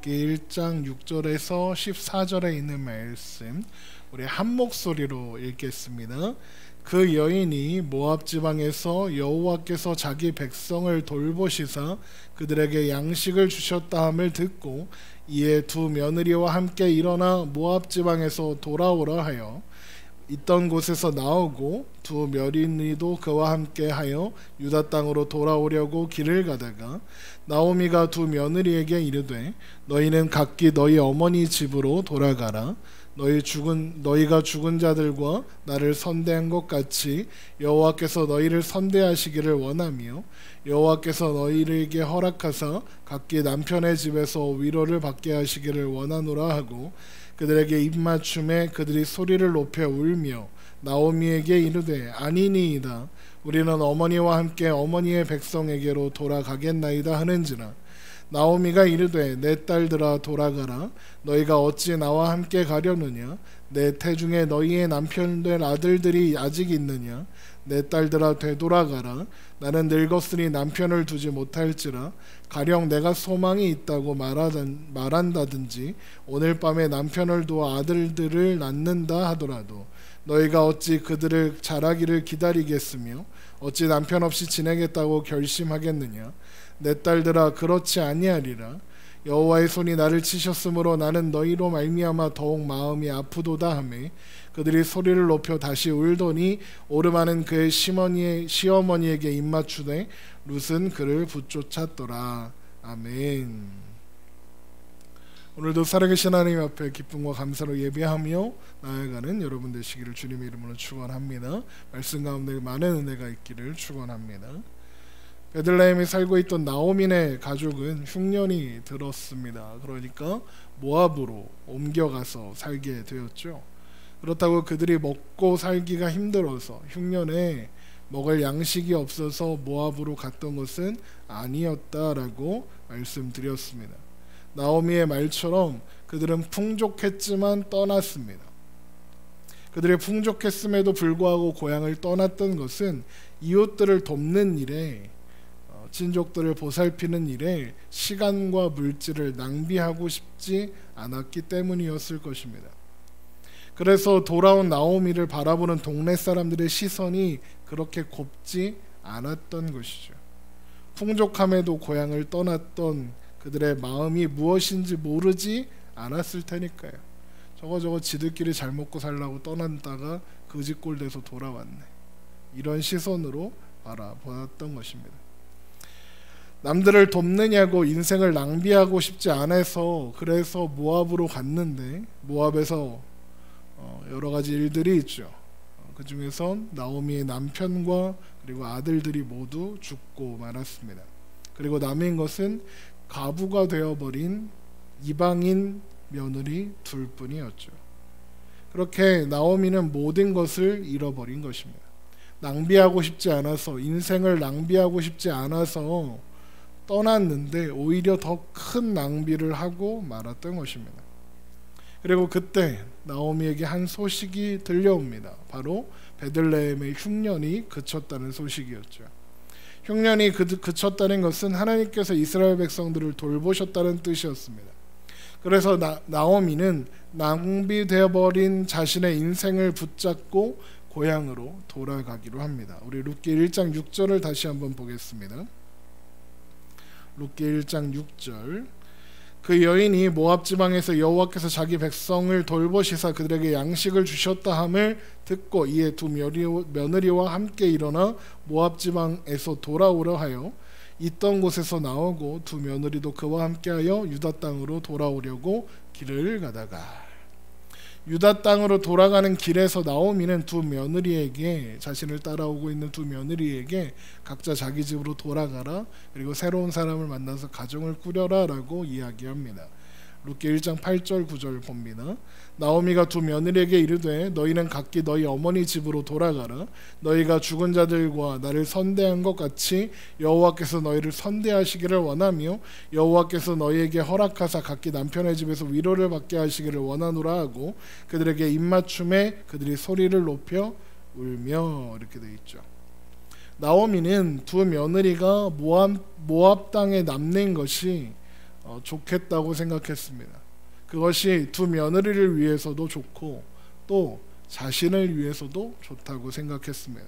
룻기 1장 6절에서 14절에 있는 말씀 우리 한 목소리로 읽겠습니다. 그 여인이 모압 지방에서 여호와께서 자기 백성을 돌보시사 그들에게 양식을 주셨다 함을 듣고 이에 두 며느리와 함께 일어나 모압 지방에서 돌아오라 하여 있던 곳에서 나오고 두 며느리도 그와 함께 하여 유다 땅으로 돌아오려고 길을 가다가 나오미가 두 며느리에게 이르되 너희는 각기 너희 어머니 집으로 돌아가라. 너희가 죽은 자들과 나를 선대한 것 같이 여호와께서 너희를 선대하시기를 원하며 여호와께서 너희에게 허락하사 각기 남편의 집에서 위로를 받게 하시기를 원하노라 하고 그들에게 입맞춤에 그들이 소리를 높여 울며 나오미에게 이르되 아니니이다. 우리는 어머니와 함께 어머니의 백성에게로 돌아가겠나이다 하는지라. 나오미가 이르되 내 딸들아 돌아가라. 너희가 어찌 나와 함께 가려느냐. 내 태중에 너희의 남편 될 아들들이 아직 있느냐. 내 딸들아 되돌아가라. 나는 늙었으니 남편을 두지 못할지라. 가령 내가 소망이 있다고 말한다든지 오늘 밤에 남편을 두어 아들들을 낳는다 하더라도 너희가 어찌 그들을 자라기를 기다리겠으며 어찌 남편 없이 지내겠다고 결심하겠느냐. 내 딸들아 그렇지 아니하리라. 여호와의 손이 나를 치셨으므로 나는 너희로 말미암아 더욱 마음이 아프도다 하매 그들이 소리를 높여 다시 울더니 오르마는 그의 시어머니에게 입맞추되 룻은 그를 붙쫓았더라. 아멘. 오늘도 살아계신 하나님 앞에 기쁨과 감사로 예배하며 나아가는 여러분 되시기를 주님의 이름으로 축원합니다. 말씀 가운데 많은 은혜가 있기를 축원합니다. 베들레헴에 살고 있던 나오미네 가족은 흉년이 들었습니다. 그러니까 모압으로 옮겨가서 살게 되었죠. 그렇다고 그들이 먹고 살기가 힘들어서 흉년에 먹을 양식이 없어서 모압으로 갔던 것은 아니었다라고 말씀드렸습니다. 나오미의 말처럼 그들은 풍족했지만 떠났습니다. 그들의 풍족했음에도 불구하고 고향을 떠났던 것은 이웃들을 돕는 일에 친족들을 보살피는 일에 시간과 물질을 낭비하고 싶지 않았기 때문이었을 것입니다. 그래서 돌아온 나오미를 바라보는 동네 사람들의 시선이 그렇게 곱지 않았던 것이죠. 풍족함에도 고향을 떠났던 그들의 마음이 무엇인지 모르지 않았을 테니까요. 저거 지들끼리 잘 먹고 살라고 떠났다가 거지꼴 돼서 돌아왔네. 이런 시선으로 바라보았던 것입니다. 남들을 돕느냐고 인생을 낭비하고 싶지 않아서 그래서 모압으로 갔는데 모압에서 여러 가지 일들이 있죠. 그 중에서 나오미의 남편과 그리고 아들들이 모두 죽고 말았습니다. 그리고 남은 것은 가부가 되어버린 이방인 며느리 둘뿐이었죠. 그렇게 나오미는 모든 것을 잃어버린 것입니다. 낭비하고 싶지 않아서 인생을 낭비하고 싶지 않아서 떠났는데 오히려 더 큰 낭비를 하고 말았던 것입니다. 그리고 그때 나오미에게 한 소식이 들려옵니다. 바로 베들레헴의 흉년이 그쳤다는 소식이었죠. 흉년이 그쳤다는 것은 하나님께서 이스라엘 백성들을 돌보셨다는 뜻이었습니다. 그래서 나오미는 낭비되어버린 자신의 인생을 붙잡고 고향으로 돌아가기로 합니다. 우리 룻기 1장 6절을 다시 한번 보겠습니다. 룻기 1장 6절. 그 여인이 모압 지방에서 여호와께서 자기 백성을 돌보시사 그들에게 양식을 주셨다 함을 듣고 이에 두 며느리와 함께 일어나 모압 지방에서 돌아오려 하여 있던 곳에서 나오고 두 며느리도 그와 함께하여 유다 땅으로 돌아오려고 길을 가다가 유다 땅으로 돌아가는 길에서 나오미는 두 며느리에게 자신을 따라오고 있는 두 며느리에게 각자 자기 집으로 돌아가라 그리고 새로운 사람을 만나서 가정을 꾸려라 라고 이야기합니다. 룻기 1장 8절 9절 봅니다. 나오미가 두 며느리에게 이르되 너희는 각기 너희 어머니 집으로 돌아가라. 너희가 죽은 자들과 나를 선대한 것 같이 여호와께서 너희를 선대하시기를 원하며 여호와께서 너희에게 허락하사 각기 남편의 집에서 위로를 받게 하시기를 원하노라 하고 그들에게 입맞춤에 그들이 소리를 높여 울며 이렇게 되어 있죠. 나오미는 두 며느리가 모압 땅에 남는 것이 좋겠다고 생각했습니다. 그것이 두 며느리를 위해서도 좋고 또 자신을 위해서도 좋다고 생각했습니다.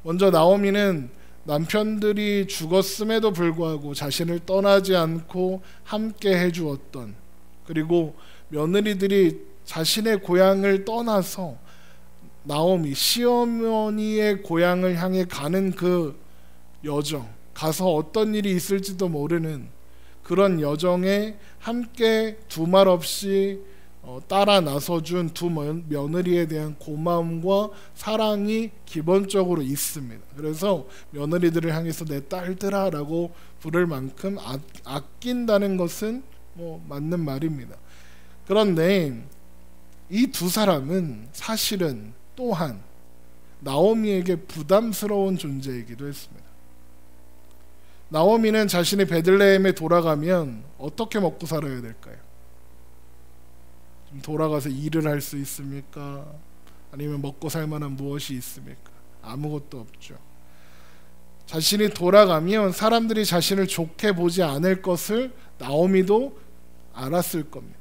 먼저 나오미는 남편들이 죽었음에도 불구하고 자신을 떠나지 않고 함께 해주었던, 그리고 며느리들이 자신의 고향을 떠나서 나오미 시어머니의 고향을 향해 가는 그 여정, 가서 어떤 일이 있을지도 모르는 그런 여정에 함께 두말 없이 따라 나서준 두 며느리에 대한 고마움과 사랑이 기본적으로 있습니다. 그래서 며느리들을 향해서 내 딸들아 라고 부를 만큼 아낀다는 것은 맞는 말입니다. 그런데 이 두 사람은 사실은 또한 나오미에게 부담스러운 존재이기도 했습니다. 나오미는 자신이 베들레헴에 돌아가면 어떻게 먹고 살아야 될까요? 좀 돌아가서 일을 할 수 있습니까? 아니면 먹고 살 만한 무엇이 있습니까? 아무것도 없죠. 자신이 돌아가면 사람들이 자신을 좋게 보지 않을 것을 나오미도 알았을 겁니다.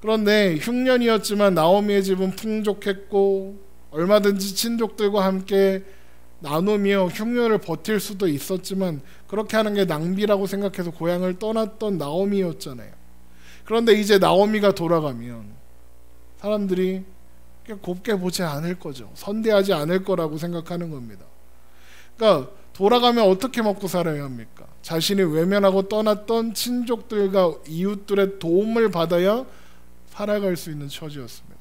그런데 흉년이었지만 나오미의 집은 풍족했고 얼마든지 친족들과 함께 나누며 흉년을 버틸 수도 있었지만 그렇게 하는 게 낭비라고 생각해서 고향을 떠났던 나오미였잖아요. 그런데 이제 나오미가 돌아가면 사람들이 곱게 보지 않을 거죠. 선대하지 않을 거라고 생각하는 겁니다. 그러니까 돌아가면 어떻게 먹고 살아야 합니까? 자신이 외면하고 떠났던 친족들과 이웃들의 도움을 받아야 살아갈 수 있는 처지였습니다.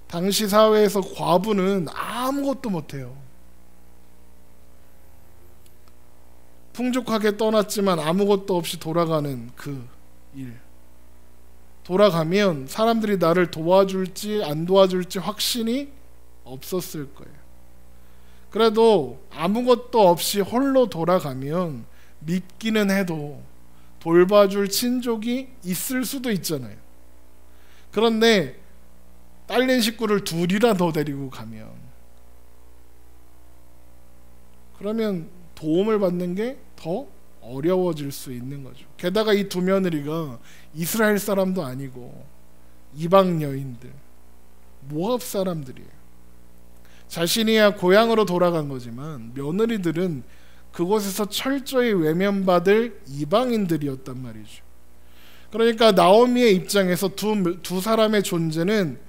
당시 사회에서 과부는 아무것도 못해요. 풍족하게 떠났지만 아무것도 없이 돌아가는 그 일. 돌아가면 사람들이 나를 도와줄지 안 도와줄지 확신이 없었을 거예요. 그래도 아무것도 없이 홀로 돌아가면 밉기는 해도 돌봐줄 친족이 있을 수도 있잖아요. 그런데 딸린 식구를 둘이나 더 데리고 가면 그러면 도움을 받는 게 더 어려워질 수 있는 거죠. 게다가 이 두 며느리가 이스라엘 사람도 아니고 이방 여인들, 모압 사람들이에요. 자신이야 고향으로 돌아간 거지만 며느리들은 그곳에서 철저히 외면받을 이방인들이었단 말이죠. 그러니까 나오미의 입장에서 두 사람의 존재는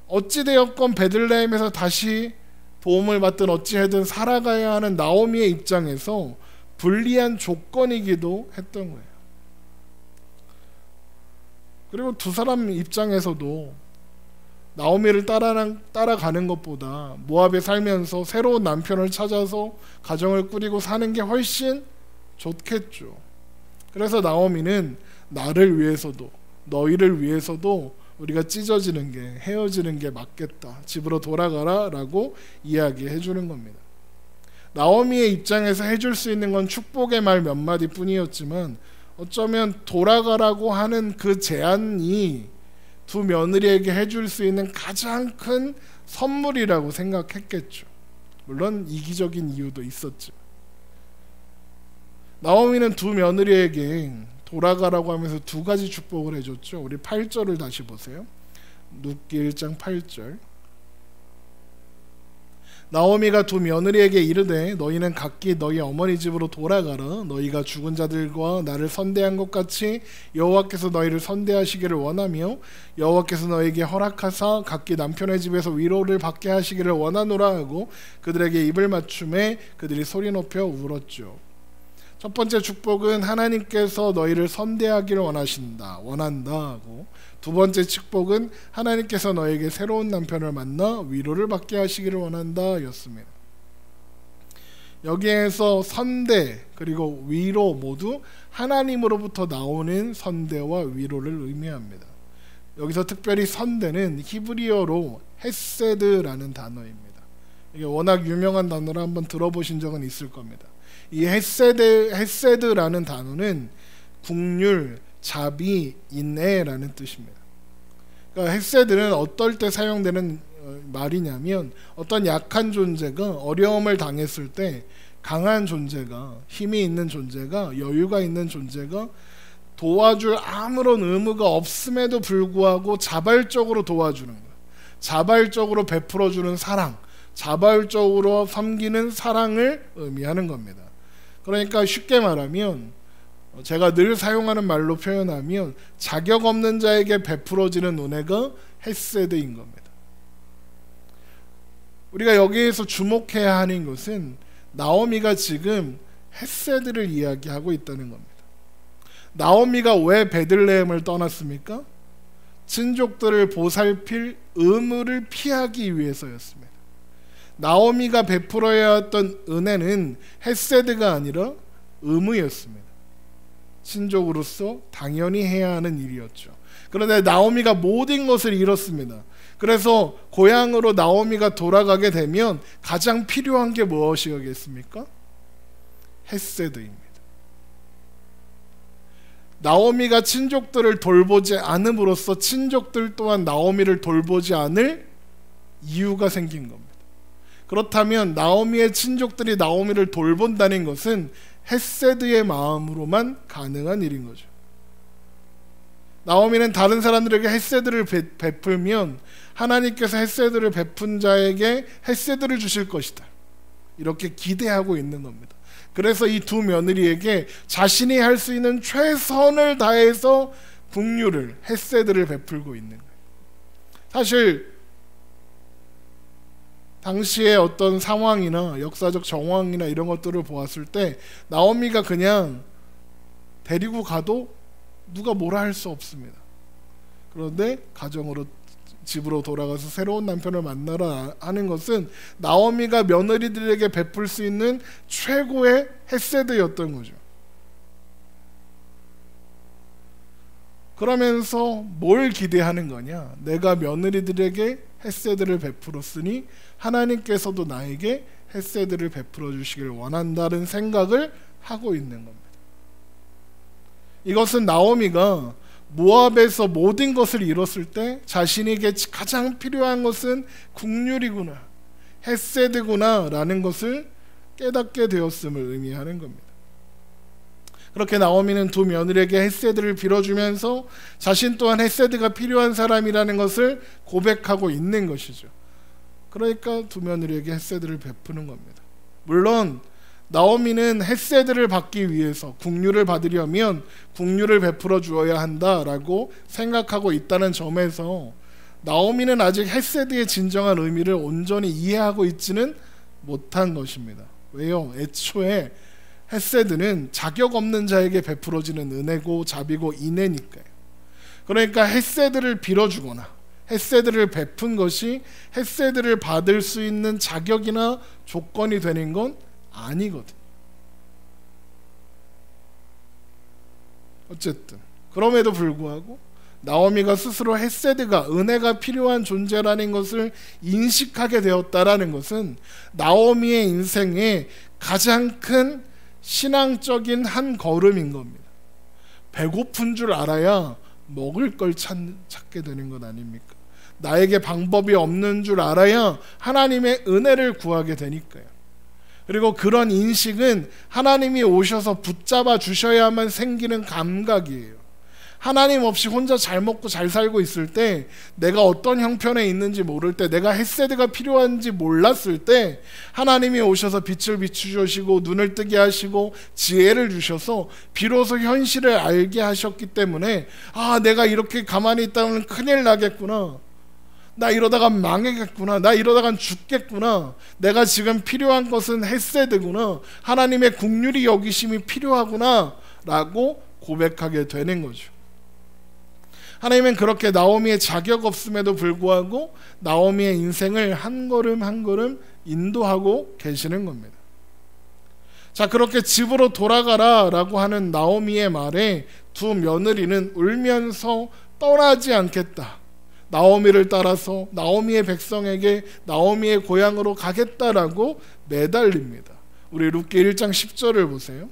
어찌되었건 베들레헴에서 다시 도움을 받든 어찌하든 살아가야 하는 나오미의 입장에서 불리한 조건이기도 했던 거예요. 그리고 두 사람 입장에서도 나오미를 따라가는 것보다 모압에 살면서 새로운 남편을 찾아서 가정을 꾸리고 사는 게 훨씬 좋겠죠. 그래서 나오미는 나를 위해서도 너희를 위해서도 우리가 찢어지는 게, 헤어지는 게 맞겠다. 집으로 돌아가라 라고 이야기해 주는 겁니다. 나오미의 입장에서 해줄 수 있는 건 축복의 말 몇 마디 뿐이었지만 어쩌면 돌아가라고 하는 그 제안이 두 며느리에게 해줄 수 있는 가장 큰 선물이라고 생각했겠죠. 물론 이기적인 이유도 있었죠. 나오미는 두 며느리에게 돌아가라고 하면서 두 가지 축복을 해줬죠. 우리 8절을 다시 보세요. 룻기 1장 8절. 나오미가 두 며느리에게 이르되 너희는 각기 너희 어머니 집으로 돌아가라. 너희가 죽은 자들과 나를 선대한 것 같이 여호와께서 너희를 선대하시기를 원하며 여호와께서 너희에게 허락하사 각기 남편의 집에서 위로를 받게 하시기를 원하노라 하고 그들에게 입을 맞춤에 그들이 소리 높여 울었죠. 첫 번째 축복은 하나님께서 너희를 선대하기를 원한다 하고, 두 번째 축복은 하나님께서 너에게 새로운 남편을 만나 위로를 받게 하시기를 원한다 였습니다. 여기에서 선대 그리고 위로 모두 하나님으로부터 나오는 선대와 위로를 의미합니다. 여기서 특별히 선대는 히브리어로 헤세드라는 단어입니다. 이게 워낙 유명한 단어라 한번 들어보신 적은 있을 겁니다. 이 헤세드라는 단어는 국률, 자비, 인애라는 뜻입니다. 그러니까 헤세드는 어떨 때 사용되는 말이냐면 어떤 약한 존재가 어려움을 당했을 때 강한 존재가, 힘이 있는 존재가, 여유가 있는 존재가 도와줄 아무런 의무가 없음에도 불구하고 자발적으로 도와주는 거예요. 자발적으로 베풀어주는 사랑, 자발적으로 섬기는 사랑을 의미하는 겁니다. 그러니까 쉽게 말하면, 제가 늘 사용하는 말로 표현하면 자격 없는 자에게 베풀어지는 은혜가 헤세드인 겁니다. 우리가 여기에서 주목해야 하는 것은 나오미가 지금 헤세드를 이야기하고 있다는 겁니다. 나오미가 왜 베들레헴을 떠났습니까? 친족들을 보살필 의무를 피하기 위해서였습니다. 나오미가 베풀어야 했던 은혜는 헤세드가 아니라 의무였습니다. 친족으로서 당연히 해야 하는 일이었죠. 그런데 나오미가 모든 것을 잃었습니다. 그래서 고향으로 나오미가 돌아가게 되면 가장 필요한 게 무엇이겠습니까? 헤세드입니다. 나오미가 친족들을 돌보지 않음으로써 친족들 또한 나오미를 돌보지 않을 이유가 생긴 겁니다. 그렇다면 나오미의 친족들이 나오미를 돌본다는 것은 헤세드의 마음으로만 가능한 일인 거죠. 나오미는 다른 사람들에게 헤세드를 베풀면 하나님께서 헤세드를 베푼 자에게 헤세드를 주실 것이다, 이렇게 기대하고 있는 겁니다. 그래서 이 두 며느리에게 자신이 할 수 있는 최선을 다해서 긍휼을, 헤세드를 베풀고 있는 거예요. 사실 당시의 어떤 상황이나 역사적 정황이나 이런 것들을 보았을 때 나오미가 그냥 데리고 가도 누가 뭐라 할 수 없습니다. 그런데 집으로 돌아가서 새로운 남편을 만나라 하는 것은 나오미가 며느리들에게 베풀 수 있는 최고의 헤세드였던 거죠. 그러면서 뭘 기대하는 거냐? 내가 며느리들에게 헤세드를 베풀었으니 하나님께서도 나에게 헤세드를 베풀어 주시길 원한다는 생각을 하고 있는 겁니다. 이것은 나오미가 모압에서 모든 것을 잃었을 때 자신에게 가장 필요한 것은 긍휼이구나, 헤세드구나 라는 것을 깨닫게 되었음을 의미하는 겁니다. 그렇게 나오미는 두 며느리에게 헤세드를 빌어주면서 자신 또한 헤세드가 필요한 사람이라는 것을 고백하고 있는 것이죠. 그러니까 두 며느리에게 헤세드를 베푸는 겁니다. 물론 나오미는 헤세드를 받기 위해서, 긍휼을 받으려면 긍휼을 베풀어 주어야 한다라고 생각하고 있다는 점에서 나오미는 아직 헤세드의 진정한 의미를 온전히 이해하고 있지는 못한 것입니다. 왜요? 애초에 헤세드는 자격 없는 자에게 베풀어지는 은혜고 자비고 인애니까요. 그러니까 헤세드를 빌어주거나 헤세드를 베푼 것이 헤세드를 받을 수 있는 자격이나 조건이 되는 건 아니거든. 어쨌든 그럼에도 불구하고 나오미가 스스로 헤세드가, 은혜가 필요한 존재라는 것을 인식하게 되었다라는 것은 나오미의 인생의 가장 큰 신앙적인 한 걸음인 겁니다. 배고픈 줄 알아야 먹을 걸 찾게 되는 것 아닙니까? 나에게 방법이 없는 줄 알아야 하나님의 은혜를 구하게 되니까요. 그리고 그런 인식은 하나님이 오셔서 붙잡아 주셔야만 생기는 감각이에요. 하나님 없이 혼자 잘 먹고 잘 살고 있을 때, 내가 어떤 형편에 있는지 모를 때, 내가 헤세드가 필요한지 몰랐을 때 하나님이 오셔서 빛을 비추시고 눈을 뜨게 하시고 지혜를 주셔서 비로소 현실을 알게 하셨기 때문에, 아, 내가 이렇게 가만히 있다면 큰일 나겠구나, 나 이러다가 망하겠구나, 나 이러다간 죽겠구나, 내가 지금 필요한 것은 헤세드구나, 하나님의 긍휼이 여기심이 필요하구나 라고 고백하게 되는 거죠. 하나님은 그렇게 나오미의 자격 없음에도 불구하고 나오미의 인생을 한 걸음 한 걸음 인도하고 계시는 겁니다. 자, 그렇게 집으로 돌아가라 라고 하는 나오미의 말에 두 며느리는 울면서 떠나지 않겠다, 나오미를 따라서 나오미의 백성에게 나오미의 고향으로 가겠다라고 매달립니다. 우리 룻기 1장 10절을 보세요.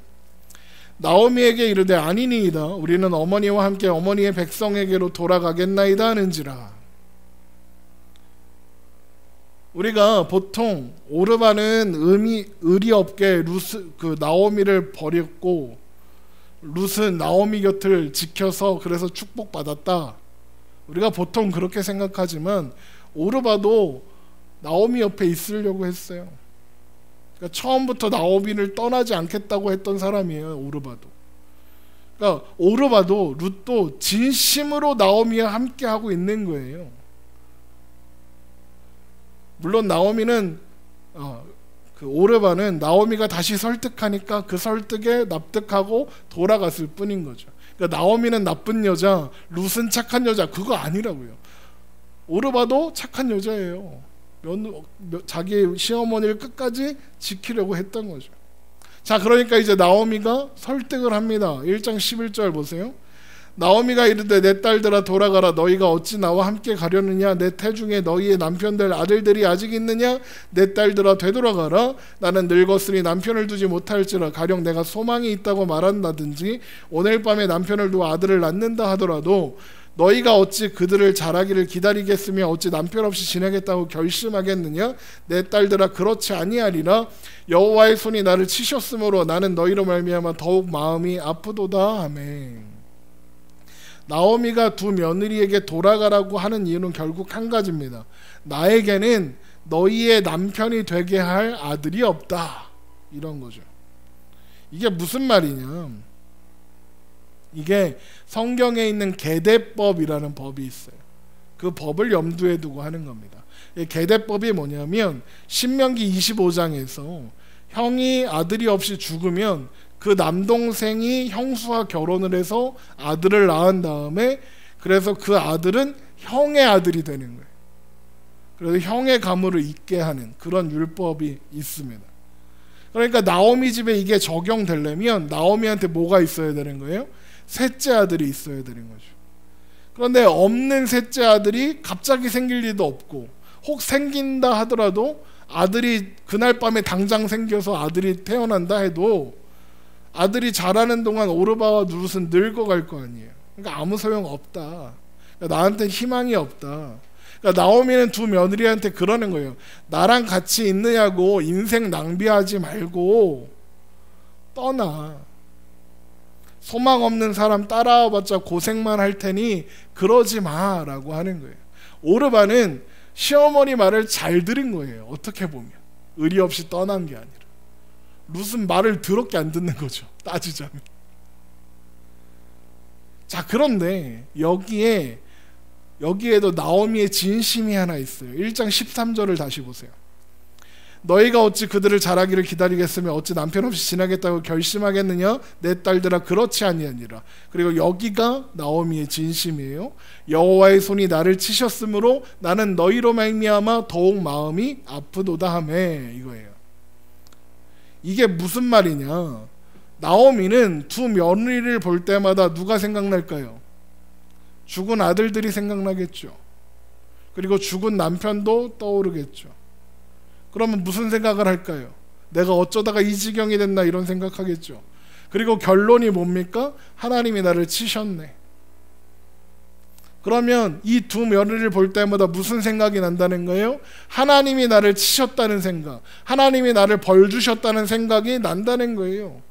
나오미에게 이르되 아니니이다, 우리는 어머니와 함께 어머니의 백성에게로 돌아가겠나이다 하는지라. 우리가 보통 오르바는 의리 없게 나오미를 버렸고 룻은 나오미 곁을 지켜서 그래서 축복받았다. 우리가 보통 그렇게 생각하지만 오르바도 나오미 옆에 있으려고 했어요. 그러니까 처음부터 나오미를 떠나지 않겠다고 했던 사람이에요. 오르바도. 그러니까 오르바도 룻도 진심으로 나오미와 함께 하고 있는 거예요. 물론 나오미는 그 오르바는 나오미가 다시 설득하니까 그 설득에 납득하고 돌아갔을 뿐인 거죠. 그러니까 나오미는 나쁜 여자, 룻은 착한 여자, 그거 아니라고요. 오르바도 착한 여자예요. 자기 시어머니를 끝까지 지키려고 했던 거죠. 자, 그러니까 이제 나오미가 설득을 합니다. 1장 11절 보세요. 나오미가 이르되 내 딸들아 돌아가라. 너희가 어찌 나와 함께 가려느냐? 내 태중에 너희의 남편들 아들들이 아직 있느냐? 내 딸들아 되돌아가라. 나는 늙었으니 남편을 두지 못할지라. 가령 내가 소망이 있다고 말한다든지 오늘 밤에 남편을 두어 아들을 낳는다 하더라도 너희가 어찌 그들을 자라기를 기다리겠으며 어찌 남편 없이 지내겠다고 결심하겠느냐? 내 딸들아 그렇지 아니하리라. 여호와의 손이 나를 치셨으므로 나는 너희로 말미암아 더욱 마음이 아프도다. 아멘. 나오미가 두 며느리에게 돌아가라고 하는 이유는 결국 한 가지입니다. 나에게는 너희의 남편이 되게 할 아들이 없다. 이런 거죠. 이게 무슨 말이냐? 이게 성경에 있는 계대법이라는 법이 있어요. 그 법을 염두에 두고 하는 겁니다. 계대법이 뭐냐면 신명기 25장에서 형이 아들이 없이 죽으면 그 남동생이 형수와 결혼을 해서 아들을 낳은 다음에 그래서 그 아들은 형의 아들이 되는 거예요. 그래서 형의 가문을 잇게 하는 그런 율법이 있습니다. 그러니까 나오미 집에 이게 적용되려면 나오미한테 뭐가 있어야 되는 거예요? 셋째 아들이 있어야 되는 거죠. 그런데 없는 셋째 아들이 갑자기 생길 리도 없고 혹 생긴다 하더라도 아들이 그날 밤에 당장 생겨서 아들이 태어난다 해도 아들이 자라는 동안 오르바와 룻은 늙어갈 거 아니에요. 그러니까 아무 소용 없다. 그러니까 나한테 희망이 없다. 그러니까 나오미는 두 며느리한테 그러는 거예요. 나랑 같이 있느냐고 인생 낭비하지 말고 떠나. 소망 없는 사람 따라와봤자 고생만 할 테니 그러지 마라고 하는 거예요. 오르바는 시어머니 말을 잘 들은 거예요. 어떻게 보면 의리 없이 떠난 게 아니라 룻은 말을 더럽게 안 듣는 거죠. 따지자면. 자, 그런데 여기에도 나오미의 진심이 하나 있어요. 1장 13절을 다시 보세요. 너희가 어찌 그들을 자라기를 기다리겠으며 어찌 남편 없이 지나겠다고 결심하겠느냐? 내 딸들아 그렇지 아니하니라. 그리고 여기가 나오미의 진심이에요. 여호와의 손이 나를 치셨으므로 나는 너희로 말미암아 더욱 마음이 아프도다 하매. 이거예요. 이게 무슨 말이냐? 나오미는 두 며느리를 볼 때마다 누가 생각날까요? 죽은 아들들이 생각나겠죠. 그리고 죽은 남편도 떠오르겠죠. 그러면 무슨 생각을 할까요? 내가 어쩌다가 이 지경이 됐나 이런 생각하겠죠. 그리고 결론이 뭡니까? 하나님이 나를 치셨네. 그러면 이 두 며느리를 볼 때마다 무슨 생각이 난다는 거예요? 하나님이 나를 치셨다는 생각, 하나님이 나를 벌 주셨다는 생각이 난다는 거예요.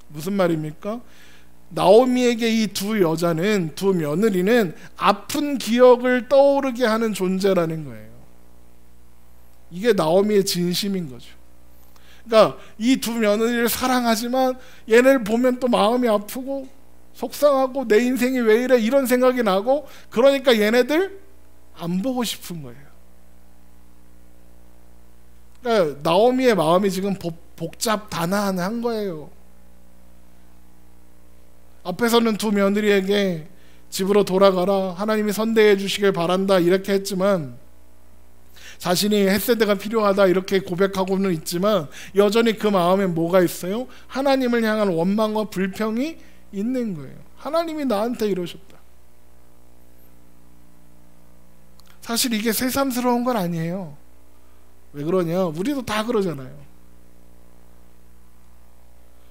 무슨 말입니까? 나오미에게 이 두 여자는, 두 며느리는 아픈 기억을 떠오르게 하는 존재라는 거예요. 이게 나오미의 진심인 거죠. 그러니까 이 두 며느리를 사랑하지만 얘네를 보면 또 마음이 아프고 속상하고 내 인생이 왜 이래 이런 생각이 나고 그러니까 얘네들 안 보고 싶은 거예요. 그러니까 나오미의 마음이 지금 복잡단아한 거예요. 앞에서는 두 며느리에게 집으로 돌아가라, 하나님이 선대해 주시길 바란다 이렇게 했지만 자신이 헷세대가 필요하다 이렇게 고백하고는 있지만 여전히 그 마음에 뭐가 있어요? 하나님을 향한 원망과 불평이 있는 거예요. 하나님이 나한테 이러셨다. 사실 이게 새삼스러운 건 아니에요. 왜 그러냐? 우리도 다 그러잖아요.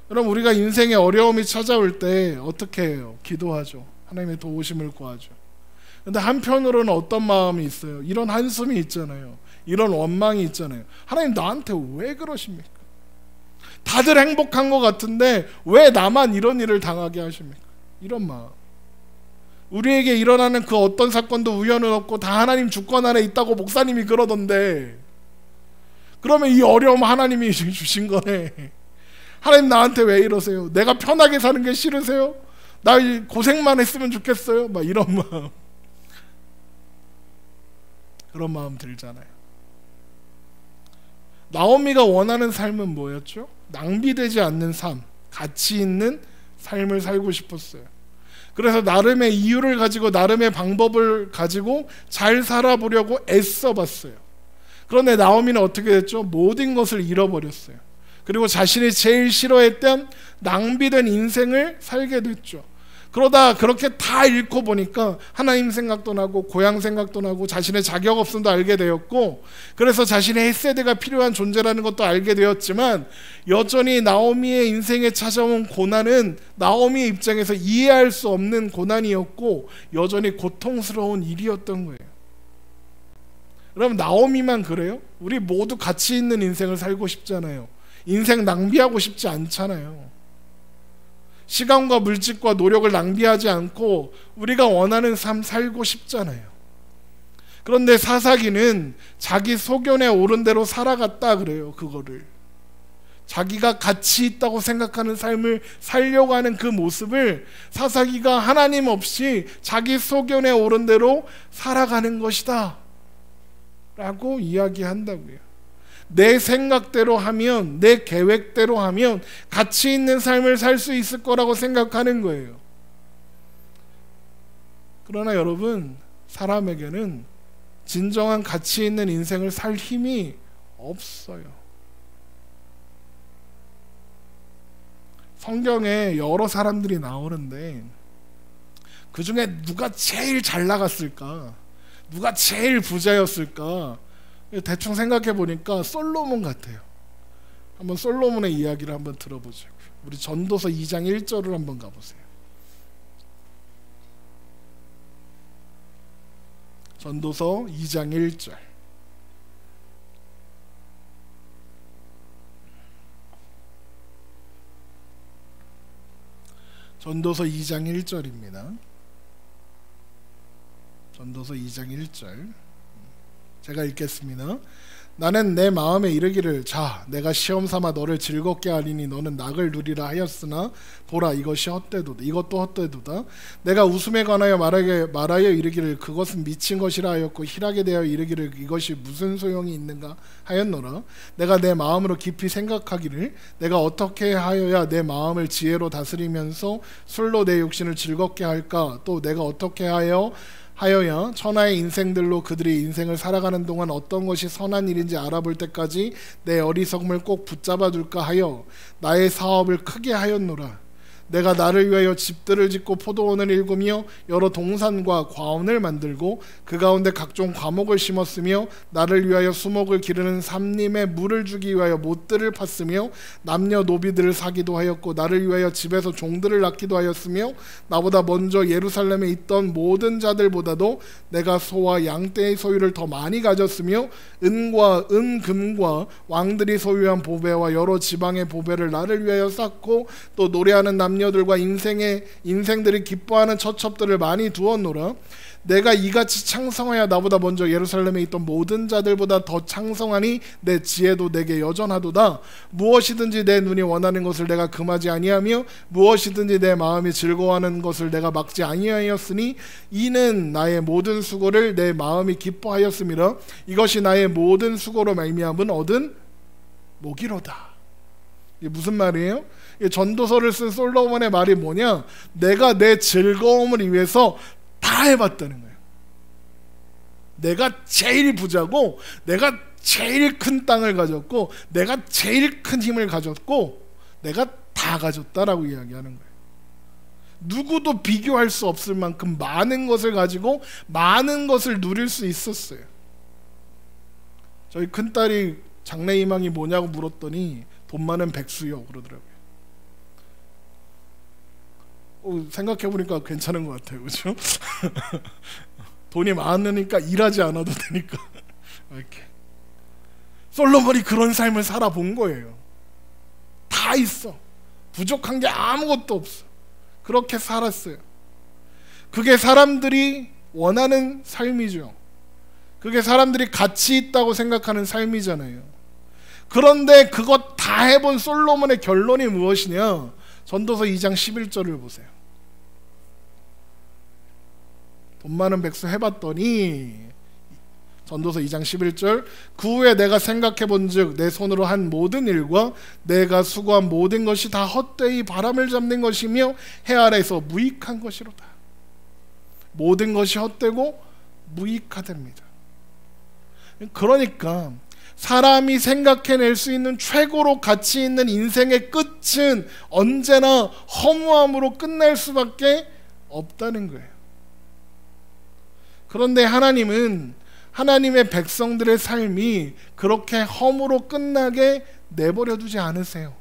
그럼 우리가 인생에 어려움이 찾아올 때 어떻게 해요? 기도하죠. 하나님의 도우심을 구하죠. 근데 한편으로는 어떤 마음이 있어요? 이런 한숨이 있잖아요. 이런 원망이 있잖아요. 하나님 나한테 왜 그러십니까? 다들 행복한 것 같은데 왜 나만 이런 일을 당하게 하십니까? 이런 마음. 우리에게 일어나는 그 어떤 사건도 우연은 없고 다 하나님 주권 안에 있다고 목사님이 그러던데, 그러면 이 어려움 하나님이 주신 거네. 하나님 나한테 왜 이러세요? 내가 편하게 사는 게 싫으세요? 나 고생만 했으면 좋겠어요? 막 이런 마음, 그런 마음 들잖아요. 나오미가 원하는 삶은 뭐였죠? 낭비되지 않는 삶, 가치 있는 삶을 살고 싶었어요. 그래서 나름의 이유를 가지고 나름의 방법을 가지고 잘 살아보려고 애써봤어요. 그런데 나오미는 어떻게 됐죠? 모든 것을 잃어버렸어요. 그리고 자신이 제일 싫어했던 낭비된 인생을 살게 됐죠. 그러다 그렇게 다 잃고 보니까 하나님 생각도 나고 고향 생각도 나고 자신의 자격 없음도 알게 되었고, 그래서 자신의 헷세대가 필요한 존재라는 것도 알게 되었지만, 여전히 나오미의 인생에 찾아온 고난은 나오미의 입장에서 이해할 수 없는 고난이었고 여전히 고통스러운 일이었던 거예요. 그럼 나오미만 그래요? 우리 모두 가치 있는 인생을 살고 싶잖아요. 인생 낭비하고 싶지 않잖아요. 시간과 물질과 노력을 낭비하지 않고 우리가 원하는 삶 살고 싶잖아요. 그런데 사사기는 자기 소견에 오른 대로 살아갔다 그래요. 그거를 자기가 가치 있다고 생각하는 삶을 살려고 하는 그 모습을 사사기가 하나님 없이 자기 소견에 오른 대로 살아가는 것이다 라고 이야기한다고요. 내 생각대로 하면, 내 계획대로 하면 가치 있는 삶을 살 수 있을 거라고 생각하는 거예요. 그러나 여러분, 사람에게는 진정한 가치 있는 인생을 살 힘이 없어요. 성경에 여러 사람들이 나오는데 그 중에 누가 제일 잘 나갔을까? 누가 제일 부자였을까? 대충 생각해 보니까 솔로몬 같아요. 한번 솔로몬의 이야기를 한번 들어보자고요. 우리 전도서 2장 1절을 한번 가보세요. 전도서 2장 1절. 전도서 2장 1절입니다. 전도서 2장 1절. 제가 읽겠습니다. 나는 내 마음에 이르기를, 자, 내가 시험 삼아 너를 즐겁게 하리니 너는 낙을 누리라 하였으나 보라, 이것이 헛되도다. 이것도 헛되도다. 내가 웃음에 관하여 말하여 이르기를, 그것은 미친 것이라 하였고 희락에 대하여 이르기를, 이것이 무슨 소용이 있는가 하였노라. 내가 내 마음으로 깊이 생각하기를, 내가 어떻게 하여야 내 마음을 지혜로 다스리면서 술로 내 육신을 즐겁게 할까? 또 내가 어떻게 하여야 천하의 인생들로 그들이 인생을 살아가는 동안 어떤 것이 선한 일인지 알아볼 때까지 내 어리석음을 꼭 붙잡아 둘까 하여 나의 사업을 크게 하였노라. 내가 나를 위하여 집들을 짓고 포도원을 일구며 여러 동산과 과원을 만들고 그 가운데 각종 과목을 심었으며 나를 위하여 수목을 기르는 삼림에 물을 주기 위하여 못들을 팠으며 남녀 노비들을 사기도 하였고 나를 위하여 집에서 종들을 낳기도 하였으며 나보다 먼저 예루살렘에 있던 모든 자들보다도 내가 소와 양떼의 소유를 더 많이 가졌으며 금과 왕들이 소유한 보배와 여러 지방의 보배를 나를 위하여 쌓고 또 노래하는 남녀들과 인생들이 기뻐하는 처첩들을 많이 두었노라. 내가 이같이 창성하여 나보다 먼저 예루살렘에 있던 모든 자들보다 더 창성하니 내 지혜도 내게 여전하도다. 무엇이든지 내 눈이 원하는 것을 내가 금하지 아니하며 무엇이든지 내 마음이 즐거워하는 것을 내가 막지 아니하였으니 이는 나의 모든 수고를 내 마음이 기뻐하였음이라. 이것이 나의 모든 수고로 말미암은 얻은 복이로다. 이게 무슨 말이에요? 전도서를 쓴 솔로몬의 말이 뭐냐? 내가 내 즐거움을 위해서 다 해봤다는 거예요. 내가 제일 부자고 내가 제일 큰 땅을 가졌고 내가 제일 큰 힘을 가졌고 내가 다 가졌다라고 이야기하는 거예요. 누구도 비교할 수 없을 만큼 많은 것을 가지고 많은 것을 누릴 수 있었어요. 저희 큰딸이 장래 희망이 뭐냐고 물었더니 돈 많은 백수요 그러더라고요. 생각해보니까 괜찮은 것 같아요. 그렇죠? 돈이 많으니까 일하지 않아도 되니까 이렇게. 솔로몬이 그런 삶을 살아본 거예요. 다 있어. 부족한 게 아무것도 없어. 그렇게 살았어요. 그게 사람들이 원하는 삶이죠. 그게 사람들이 가치 있다고 생각하는 삶이잖아요. 그런데 그것 다 해본 솔로몬의 결론이 무엇이냐? 전도서 2장 11절을 보세요. 돈 많은 백수 해봤더니, 전도서 2장 11절, 그 후에 내가 생각해본즉 내 손으로 한 모든 일과 내가 수고한 모든 것이 다 헛되이 바람을 잡는 것이며 해 아래에서 무익한 것이로다. 모든 것이 헛되고 무익하답니다. 그러니까 사람이 생각해낼 수 있는 최고로 가치 있는 인생의 끝은 언제나 허무함으로 끝날 수밖에 없다는 거예요. 그런데 하나님은 하나님의 백성들의 삶이 그렇게 허무로 끝나게 내버려 두지 않으세요.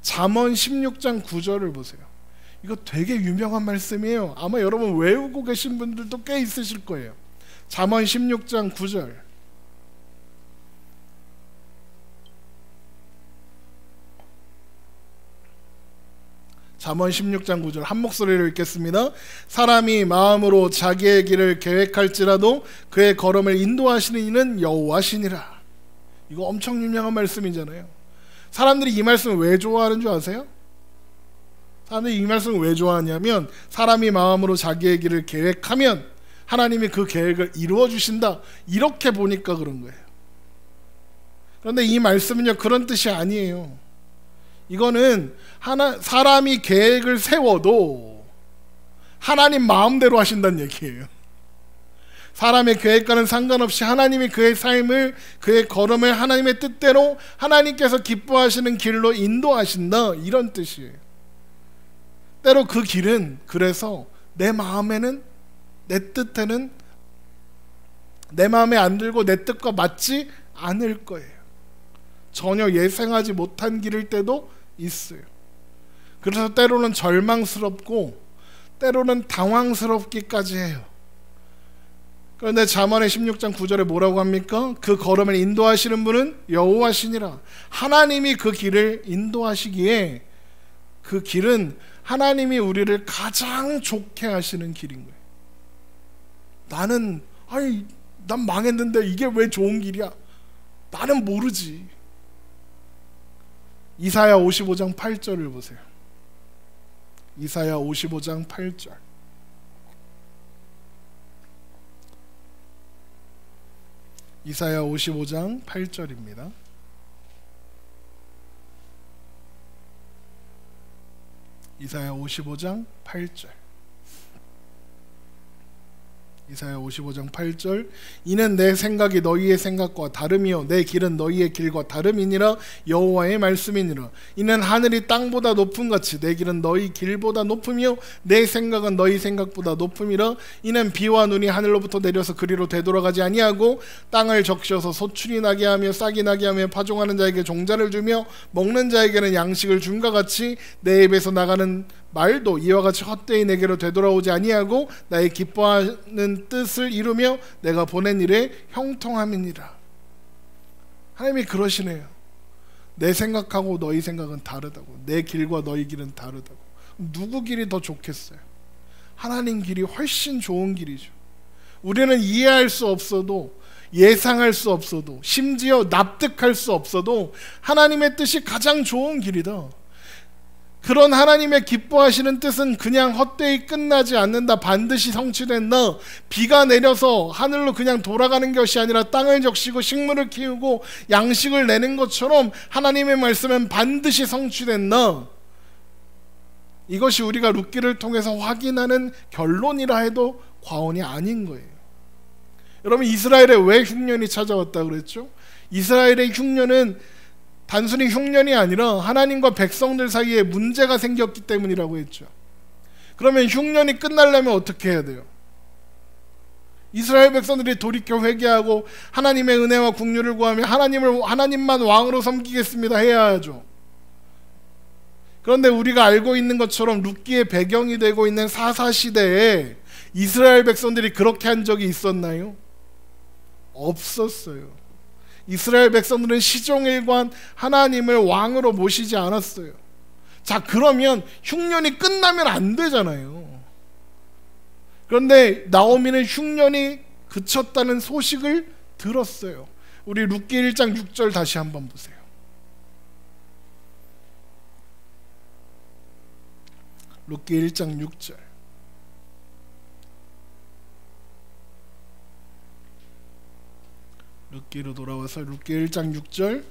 잠언 16장 9절을 보세요. 이거 되게 유명한 말씀이에요. 아마 여러분 외우고 계신 분들도 꽤 있으실 거예요. 잠언 16장 9절. 잠언 16장 9절 한 목소리로 읽겠습니다. 사람이 마음으로 자기의 길을 계획할지라도 그의 걸음을 인도하시는 이는 여호와시니라. 이거 엄청 유명한 말씀이잖아요. 사람들이 이 말씀을 왜 좋아하는 줄 아세요? 사람들이 이 말씀을 왜 좋아하냐면 사람이 마음으로 자기의 길을 계획하면 하나님이 그 계획을 이루어 주신다, 이렇게 보니까 그런 거예요. 그런데 이 말씀은요, 그런 뜻이 아니에요. 이거는 사람이 계획을 세워도 하나님 마음대로 하신다는 얘기예요. 사람의 계획과는 상관없이 하나님이 그의 삶을, 그의 걸음을 하나님의 뜻대로 하나님께서 기뻐하시는 길로 인도하신다, 이런 뜻이에요. 때로 그 길은 그래서 내 마음에는, 내 뜻에는, 내 마음에 안 들고 내 뜻과 맞지 않을 거예요. 전혀 예상하지 못한 길일 때도 있어요. 그래서 때로는 절망스럽고 때로는 당황스럽기까지 해요. 그런데 잠언의 16장 9절에 뭐라고 합니까? 그 걸음을 인도하시는 분은 여호와시니라. 하나님이 그 길을 인도하시기에 그 길은 하나님이 우리를 가장 좋게 하시는 길인 거예요. 난 망했는데 이게 왜 좋은 길이야? 나는 모르지. 이사야 55장 8절을 보세요. 이사야 55장 8절. 이사야 55장 8절입니다. 이사야 55장 8절. 이사야 55장 8절. 이는 내 생각이 너희의 생각과 다름이요 내 길은 너희의 길과 다름이니라. 여호와의 말씀이니라. 이는 하늘이 땅보다 높음 같이 내 길은 너희 길보다 높으며 내 생각은 너희 생각보다 높음이라. 이는 비와 눈이 하늘로부터 내려서 그리로 되돌아가지 아니하고 땅을 적셔서 소출이 나게 하며 싹이 나게 하며 파종하는 자에게 종자를 주며 먹는 자에게는 양식을 줌과 같이 내 입에서 나가는 말도 이와 같이 헛되이 내게로 되돌아오지 아니하고 나의 기뻐하는 뜻을 이루며 내가 보낸 일에 형통함이니라. 하나님이 그러시네요. 내 생각하고 너희 생각은 다르다고. 내 길과 너희 길은 다르다고. 누구 길이 더 좋겠어요? 하나님 길이 훨씬 좋은 길이죠. 우리는 이해할 수 없어도, 예상할 수 없어도, 심지어 납득할 수 없어도 하나님의 뜻이 가장 좋은 길이다. 그런 하나님의 기뻐하시는 뜻은 그냥 헛되이 끝나지 않는다. 반드시 성취된다. 비가 내려서 하늘로 그냥 돌아가는 것이 아니라 땅을 적시고 식물을 키우고 양식을 내는 것처럼 하나님의 말씀은 반드시 성취된다. 이것이 우리가 룻기를 통해서 확인하는 결론이라 해도 과언이 아닌 거예요. 여러분, 이스라엘에 왜 흉년이 찾아왔다 그랬죠? 이스라엘의 흉년은 단순히 흉년이 아니라 하나님과 백성들 사이에 문제가 생겼기 때문이라고 했죠. 그러면 흉년이 끝나려면 어떻게 해야 돼요? 이스라엘 백성들이 돌이켜 회개하고 하나님의 은혜와 긍휼을 구하며 하나님만 왕으로 섬기겠습니다 해야 하죠. 그런데 우리가 알고 있는 것처럼 룻기의 배경이 되고 있는 사사시대에 이스라엘 백성들이 그렇게 한 적이 있었나요? 없었어요. 이스라엘 백성들은 시종일관 하나님을 왕으로 모시지 않았어요. 자, 그러면 흉년이 끝나면 안 되잖아요. 그런데 나오미는 흉년이 그쳤다는 소식을 들었어요. 우리 룻기 1장 6절 다시 한번 보세요. 룻기 1장 6절. 룻기로 돌아와서 룻기 1장 6절.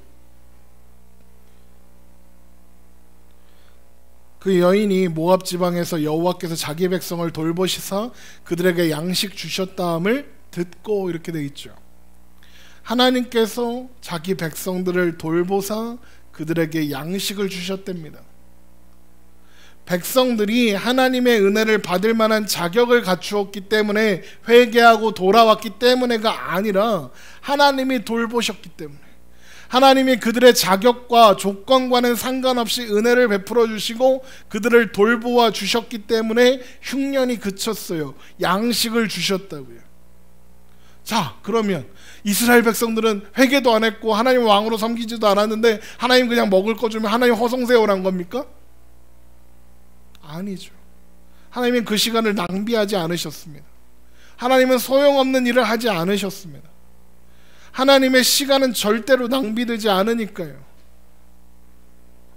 그 여인이 모압 지방에서 여호와께서 자기 백성을 돌보시사 그들에게 양식 주셨다함을 듣고, 이렇게 돼 있죠. 하나님께서 자기 백성들을 돌보사 그들에게 양식을 주셨답니다. 백성들이 하나님의 은혜를 받을 만한 자격을 갖추었기 때문에 회개하고 돌아왔기 때문에가 아니라 하나님이 돌보셨기 때문에, 하나님이 그들의 자격과 조건과는 상관없이 은혜를 베풀어 주시고 그들을 돌보아 주셨기 때문에 흉년이 그쳤어요. 양식을 주셨다고요. 자, 그러면 이스라엘 백성들은 회개도 안 했고 하나님 왕으로 섬기지도 않았는데 하나님 그냥 먹을 거 주면 하나님 허송세월한 겁니까? 아니죠. 하나님은 그 시간을 낭비하지 않으셨습니다. 하나님은 소용없는 일을 하지 않으셨습니다. 하나님의 시간은 절대로 낭비되지 않으니까요.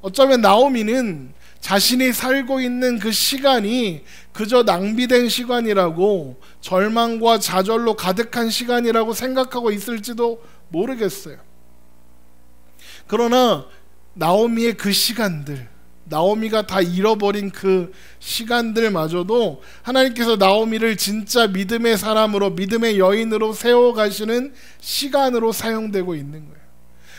어쩌면 나오미는 자신이 살고 있는 그 시간이 그저 낭비된 시간이라고, 절망과 좌절로 가득한 시간이라고 생각하고 있을지도 모르겠어요. 그러나 나오미의 그 시간들, 나오미가 다 잃어버린 그 시간들마저도 하나님께서 나오미를 진짜 믿음의 사람으로, 믿음의 여인으로 세워가시는 시간으로 사용되고 있는 거예요.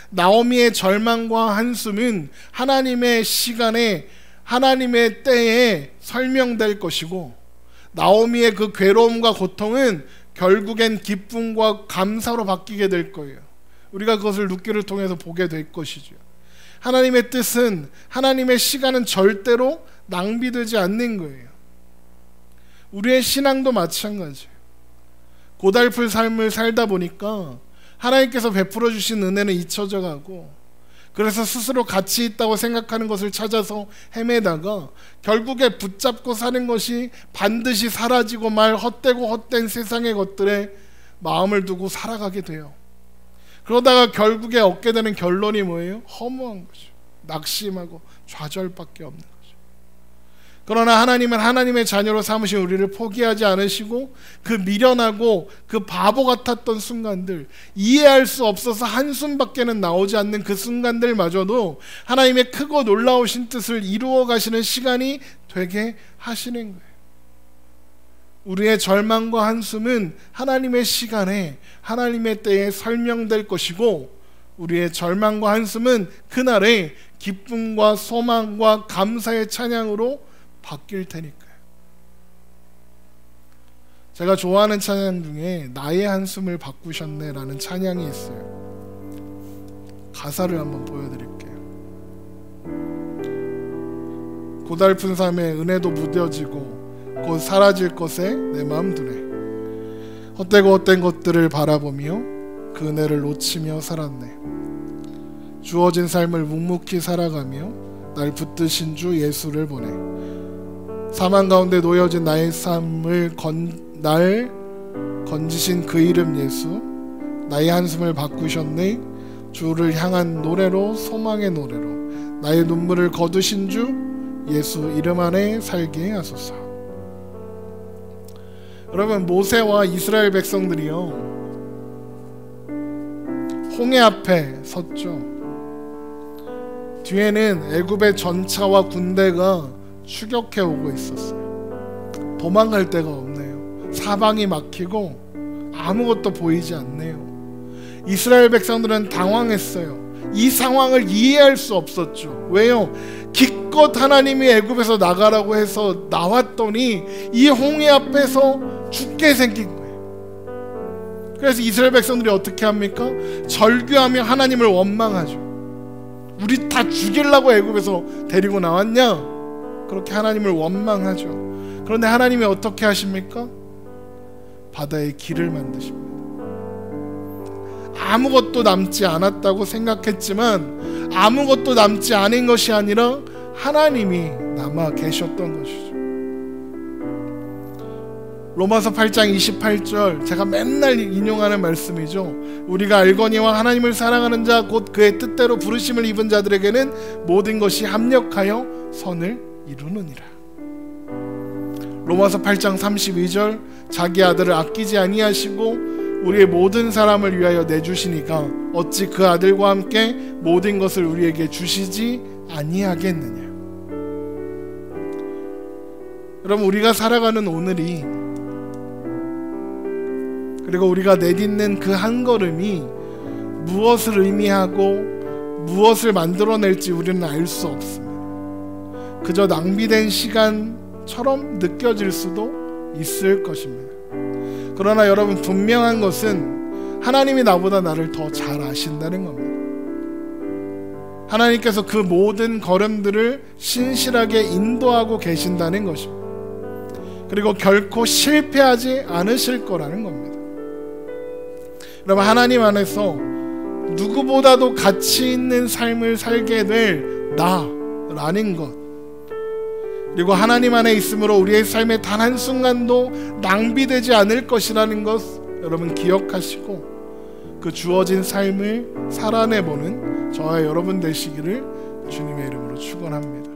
나오미의 절망과 한숨은 하나님의 시간에, 하나님의 때에 설명될 것이고, 나오미의 그 괴로움과 고통은 결국엔 기쁨과 감사로 바뀌게 될 거예요. 우리가 그것을 룻기를 통해서 보게 될 것이죠. 하나님의 뜻은, 하나님의 시간은 절대로 낭비되지 않는 거예요. 우리의 신앙도 마찬가지예요. 고달플 삶을 살다 보니까 하나님께서 베풀어 주신 은혜는 잊혀져 가고, 그래서 스스로 가치 있다고 생각하는 것을 찾아서 헤매다가 결국에 붙잡고 사는 것이 반드시 사라지고 말 헛되고 헛된 세상의 것들에 마음을 두고 살아가게 돼요. 그러다가 결국에 얻게 되는 결론이 뭐예요? 허무한 거죠. 낙심하고 좌절밖에 없는 거죠. 그러나 하나님은 하나님의 자녀로 삼으신 우리를 포기하지 않으시고, 그 미련하고 그 바보 같았던 순간들, 이해할 수 없어서 한숨밖에는 나오지 않는 그 순간들마저도 하나님의 크고 놀라우신 뜻을 이루어 가시는 시간이 되게 하시는 거예요. 우리의 절망과 한숨은 하나님의 시간에, 하나님의 때에 설명될 것이고, 우리의 절망과 한숨은 그날에 기쁨과 소망과 감사의 찬양으로 바뀔 테니까요. 제가 좋아하는 찬양 중에 나의 한숨을 바꾸셨네 라는 찬양이 있어요. 가사를 한번 보여드릴게요. 고달픈 삶에 은혜도 무뎌지고 곧 사라질 것에 내 마음 두네. 헛되고 헛된 것들을 바라보며 그 은혜를 놓치며 살았네. 주어진 삶을 묵묵히 살아가며 날 붙드신 주 예수를 보내. 사망 가운데 놓여진 나의 삶을 날 건지신 그 이름 예수. 나의 한숨을 바꾸셨네. 주를 향한 노래로, 소망의 노래로 나의 눈물을 거두신 주 예수 이름 안에 살게 하소서. 여러분, 모세와 이스라엘 백성들이요, 홍해 앞에 섰죠. 뒤에는 애굽의 전차와 군대가 추격해 오고 있었어요. 도망갈 데가 없네요. 사방이 막히고 아무것도 보이지 않네요. 이스라엘 백성들은 당황했어요. 이 상황을 이해할 수 없었죠. 왜요? 기껏 하나님이 애굽에서 나가라고 해서 나왔더니 이 홍해 앞에서 죽게 생긴 거예요. 그래서 이스라엘 백성들이 어떻게 합니까? 절규하며 하나님을 원망하죠. 우리 다 죽이려고 애굽에서 데리고 나왔냐? 그렇게 하나님을 원망하죠. 그런데 하나님이 어떻게 하십니까? 바다에 길을 만드십니다. 아무것도 남지 않았다고 생각했지만 아무것도 남지 않은 것이 아니라 하나님이 남아 계셨던 것이죠. 로마서 8장 28절, 제가 맨날 인용하는 말씀이죠. 우리가 알거니와 하나님을 사랑하는 자 곧 그의 뜻대로 부르심을 입은 자들에게는 모든 것이 합력하여 선을 이루느니라. 로마서 8장 32절, 자기 아들을 아끼지 아니하시고 우리의 모든 사람을 위하여 내주시니까 어찌 그 아들과 함께 모든 것을 우리에게 주시지 아니하겠느냐. 여러분, 우리가 살아가는 오늘이, 그리고 우리가 내딛는 그 한 걸음이 무엇을 의미하고 무엇을 만들어낼지 우리는 알 수 없습니다. 그저 낭비된 시간처럼 느껴질 수도 있을 것입니다. 그러나 여러분, 분명한 것은 하나님이 나보다 나를 더 잘 아신다는 겁니다. 하나님께서 그 모든 걸음들을 신실하게 인도하고 계신다는 것입니다. 그리고 결코 실패하지 않으실 거라는 겁니다. 여러분, 하나님 안에서 누구보다도 가치 있는 삶을 살게 될 나라는 것, 그리고 하나님 안에 있으므로 우리의 삶의 단 한순간도 낭비되지 않을 것이라는 것 여러분 기억하시고 그 주어진 삶을 살아내보는 저와 여러분 되시기를 주님의 이름으로 축원합니다.